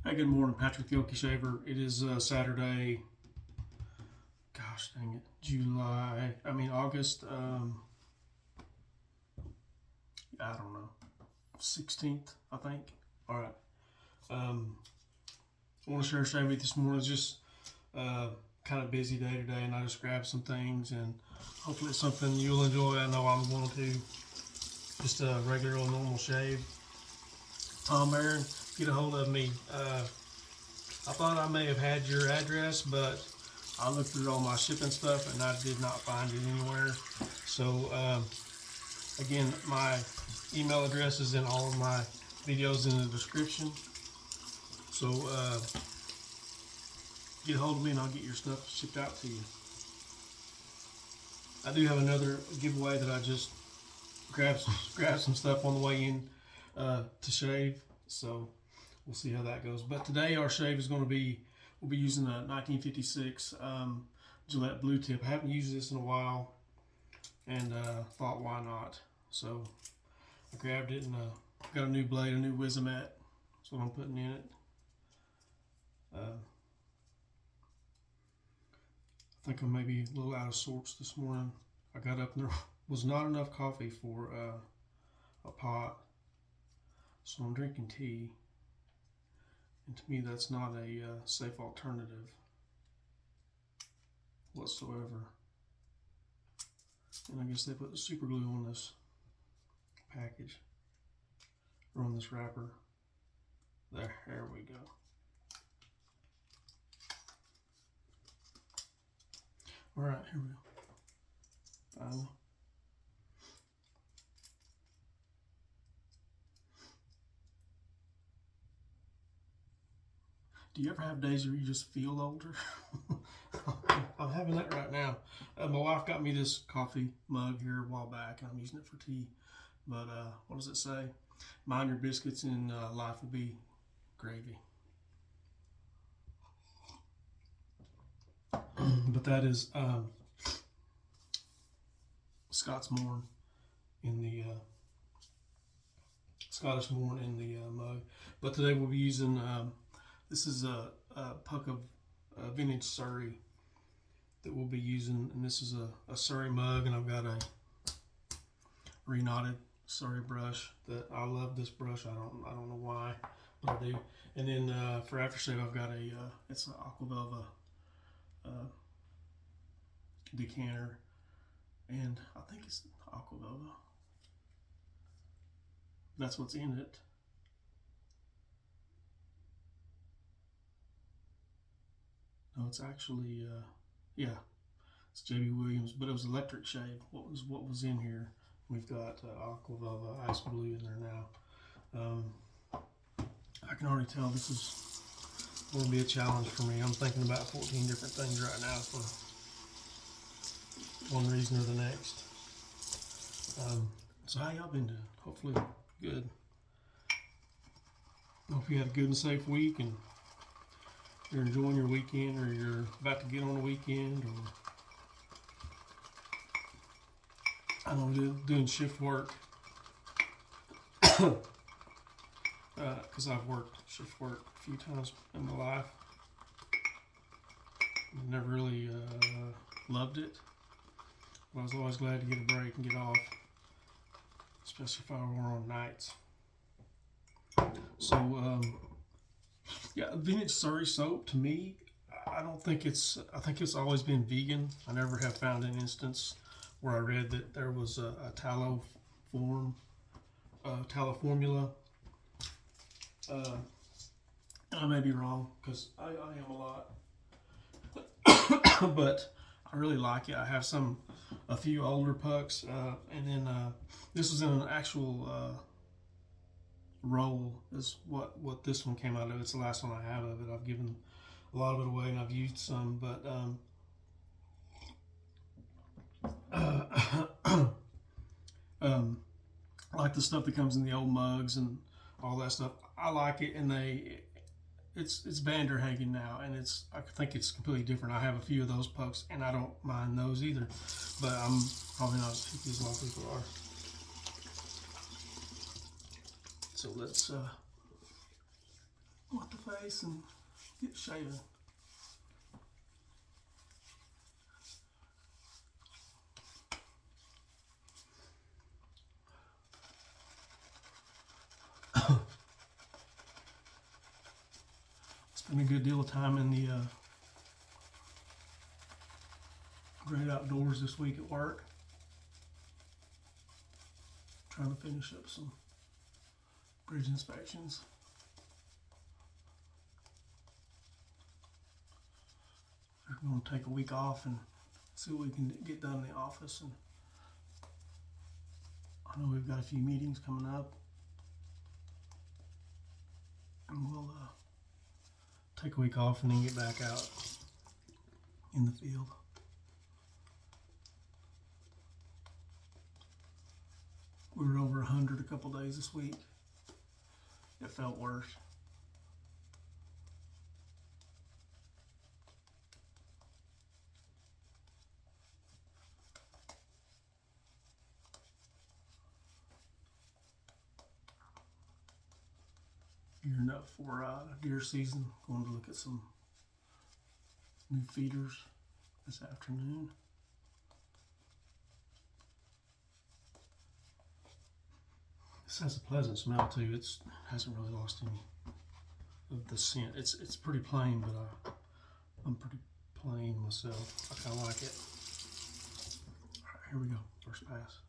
Hey, good morning, Patrick the Okie Shaver. It is Saturday. Gosh dang it, August. I don't know, 16th, I think. All right. I want to share a shave with you this morning. It's just kind of busy day today, and I just grabbed some things, and hopefully it's something you'll enjoy. I know I'm going to. Just a regular old normal shave. Aaron, get a hold of me. I thought I may have had your address, but I looked through all my shipping stuff and I did not find it anywhere. So again, my email address is in all of my videos in the description. So get a hold of me and I'll get your stuff shipped out to you. I do have another giveaway that I just grabbed some stuff on the way in to shave. So we'll see how that goes. But today our shave is going to be, we'll be using a 1956 Gillette Blue Tip. I haven't used this in a while and thought why not. So I grabbed it and got a new blade, a new Wizamet. That's what I'm putting in it. I think I'm maybe a little out of sorts this morning. I got up and there was not enough coffee for a pot. So I'm drinking tea. And to me, that's not a safe alternative whatsoever. And I guess they put the super glue on this package, or on this wrapper. There we go. All right, here we go. Finally. Do you ever have days where you just feel older? I'm having that right now. My wife got me this coffee mug here a while back, and I'm using it for tea. But what does it say? Mind your biscuits and life will be gravy. But that is Scott's Morn in the Scottish Morn in the mug. But today we'll be using this is a puck of vintage Surrey that we'll be using, and this is a Surrey mug, and I've got a Reknotted Surrey brush that I love. This brush, I don't know why, but I do. And then for aftershave, I've got a it's an Aqua Velva decanter, and I think it's Aqua Velva. That's what's in it. No, it's actually yeah, it's JB Williams, but it was electric shave. What was in here? We've got Aqua Velva Ice Blue in there now. I can already tell this is going to be a challenge for me. I'm thinking about 14 different things right now for one reason or the next. So how y'all been doing? Hopefully good. Hope you had a good and safe week, and you're enjoying your weekend, or you're about to get on a weekend, or I don't know, doing shift work, because I've worked shift work a few times in my life. I never really loved it, but I was always glad to get a break and get off, especially if I were on nights. So yeah, vintage Surrey soap, to me, I think it's always been vegan. I never have found an instance where I read that there was a tallow formula. I may be wrong, because I am a lot, but I really like it. I have a few older pucks, and then this was in an actual roll is what this one came out of. It's the last one I have of it. I've given a lot of it away and I've used some, but like the stuff that comes in the old mugs and all that stuff, I like it. And it's Vanderhagen now, and I think it's completely different. I have a few of those pucks and I don't mind those either, but I'm probably not as picky as a lot of people are. So let's what the fuck? face and get shaven. Spent a good deal of time in the great outdoors this week at work, trying to finish up some bridge inspections. We're going to take a week off and see what we can get done in the office. And I know we've got a few meetings coming up, and we'll take a week off and then get back out in the field. We were over 100 a couple days this week. It felt worse. Gearing up for deer season. Going to look at some new feeders this afternoon. This has a pleasant smell too. It hasn't really lost any of the scent. It's pretty plain, but I'm pretty plain myself. I kind of like it. All right, here we go. First pass.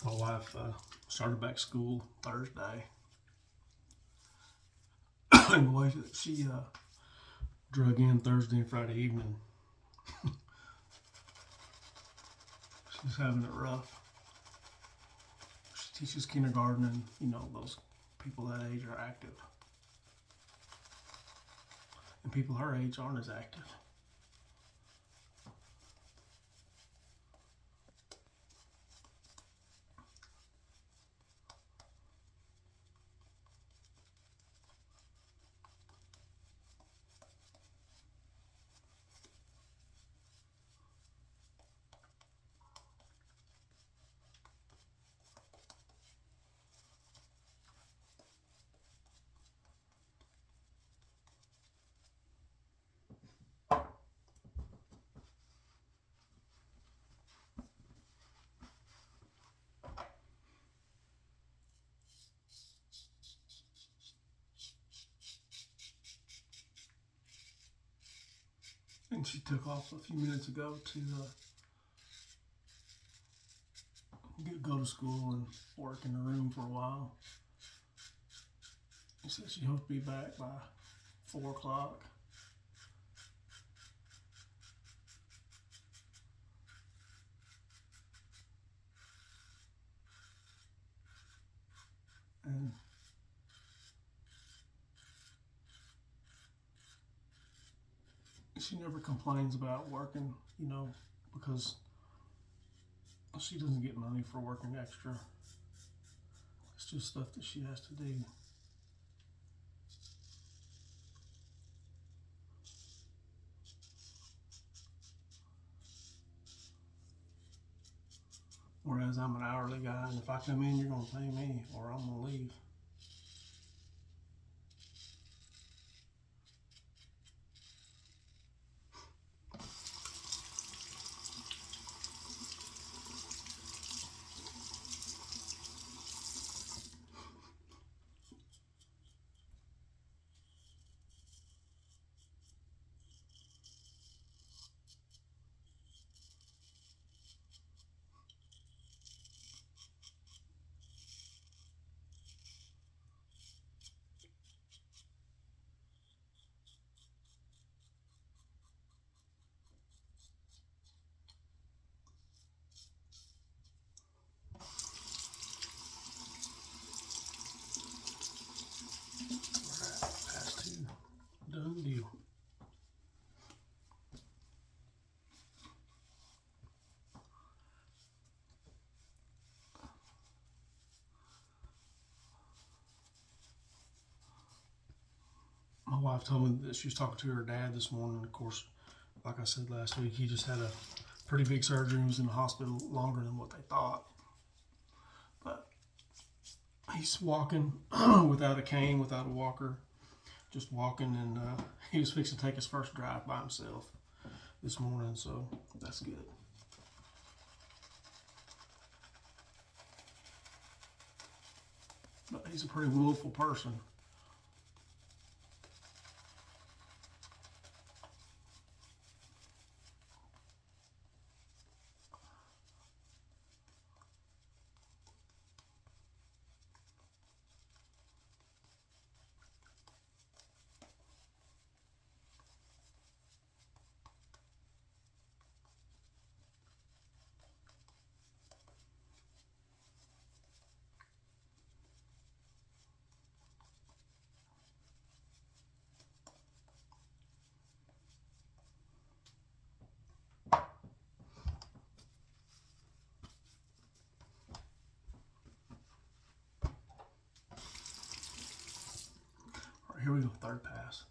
My wife started back school Thursday, and the way that she drug in Thursday and Friday evening, she's having it rough. She teaches kindergarten, and you know those people that age are active, and people her age aren't as active. And she took off a few minutes ago to go to school and work in the room for a while. She said she hopes to be back by 4 o'clock. And she never complains about working, you know, because she doesn't get money for working extra. It's just stuff that she has to do. Whereas I'm an hourly guy, and if I come in, you're gonna pay me, or I'm gonna leave. Past two. Done deal. My wife told me that she was talking to her dad this morning. Of course, like I said last week, he just had a pretty big surgery. He was in the hospital longer than what they thought. But he's walking without a cane, without a walker, just walking, and he was fixing to take his first drive by himself this morning, so that's good. But he's a pretty willful person. Here we go, third pass.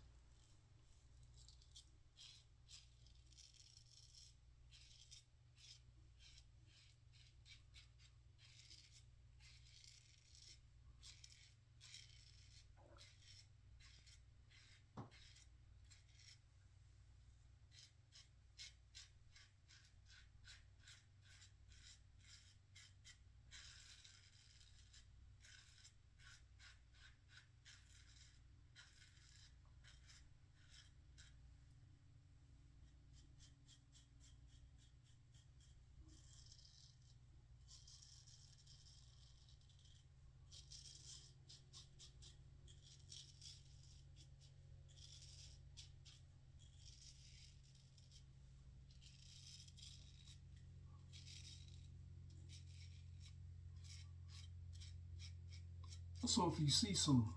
So if you see some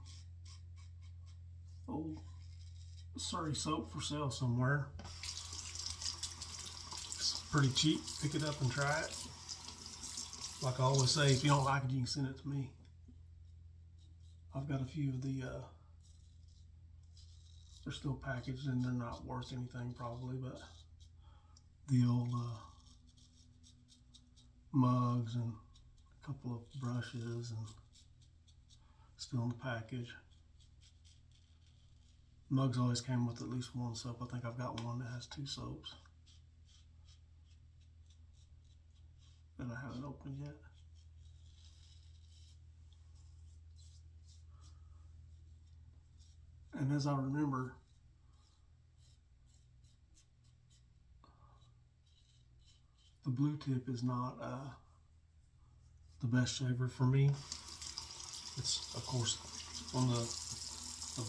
old Surrey soap for sale somewhere, it's pretty cheap. Pick it up and try it. Like I always say, if you don't like it, you can send it to me. I've got a few of the, they're still packaged and they're not worth anything probably, but the old mugs and a couple of brushes and still in the package. Mugs always came with at least one soap. I think I've got one that has two soaps that I haven't opened yet. And as I remember, the Blue Tip is not the best shaver for me. It's, of course, on the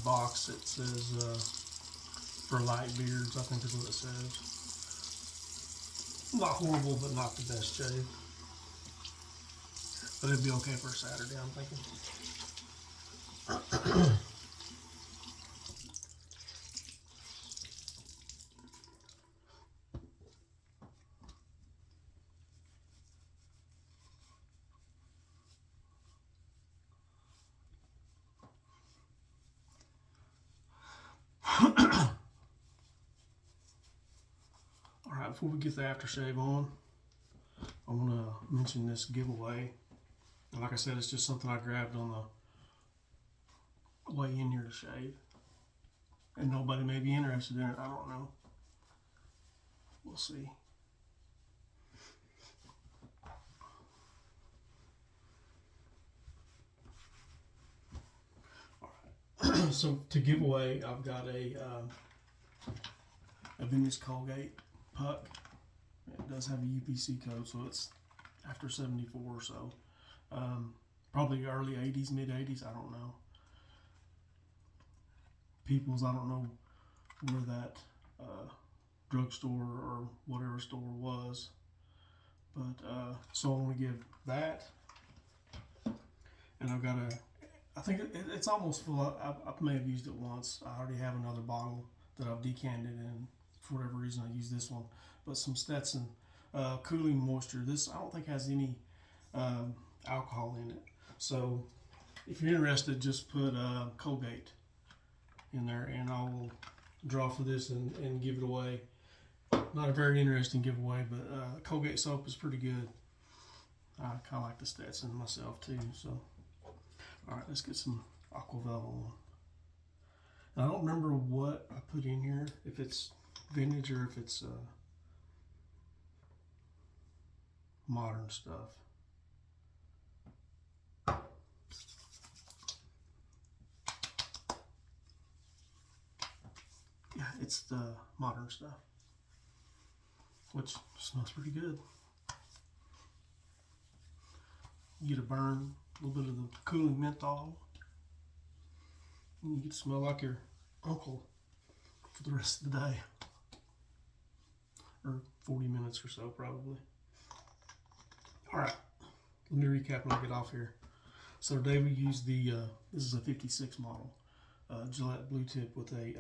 box it says for light beards, I think is what it says. Not horrible, but not the best shave. But it'd be okay for a Saturday, I'm thinking. Alright, before we get the aftershave on, I want to mention this giveaway. And like I said, it's just something I grabbed on the way in here to shave. And nobody may be interested in it. I don't know. We'll see. Alright. So to give away, I've got a vintage Colgate puck. It does have a UPC code, so it's after 74 or so. Probably early 80s, mid 80s, I don't know. People's, I don't know where that drugstore or whatever store was, but so I want to give that, and I've got I think it's almost full. I may have used it once. I already have another bottle that I've decanted, and for whatever reason I use this one. But some Stetson cooling moisture. This I don't think has any alcohol in it. So if you're interested, just put Colgate in there, and I will draw for this and give it away. Not a very interesting giveaway, but Colgate soap is pretty good. I kind of like the Stetson myself too. So, all right, let's get some Aqua Velva on. And I don't remember what I put in here, if it's vintage or if it's modern stuff. Yeah, it's the modern stuff, which smells pretty good. You get a burn, a little bit of the cooling menthol, and you get to smell like your uncle for the rest of the day, or 40 minutes or so probably. All right, let me recap when I get off here. So today we used the, this is a 56 model, Gillette Blue Tip with a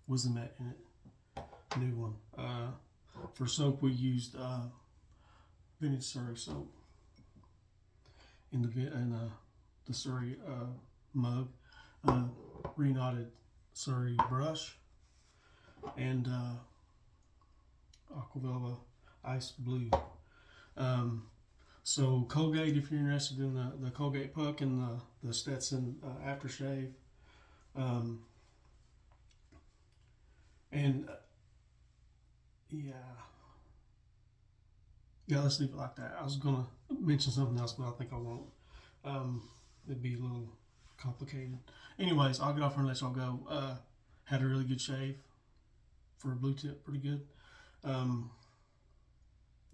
Wizamet in it, new one. For soap we used vintage Surrey soap in the Surrey mug, Reknotted Surrey brush, and Aqua Velva Ice Blue. So Colgate, if you're interested in the Colgate puck and the Stetson aftershave. And yeah, let's leave it like that. I was gonna mention something else, but I think I won't. It'd be a little complicated. Anyways, I'll get off here and let y'all go. Had a really good shave for a blue tip, pretty good.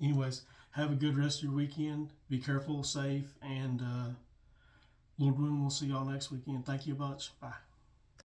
Anyways, have a good rest of your weekend. Be careful, safe, and Lord willing, we'll see y'all next weekend. Thank you a bunch. Bye.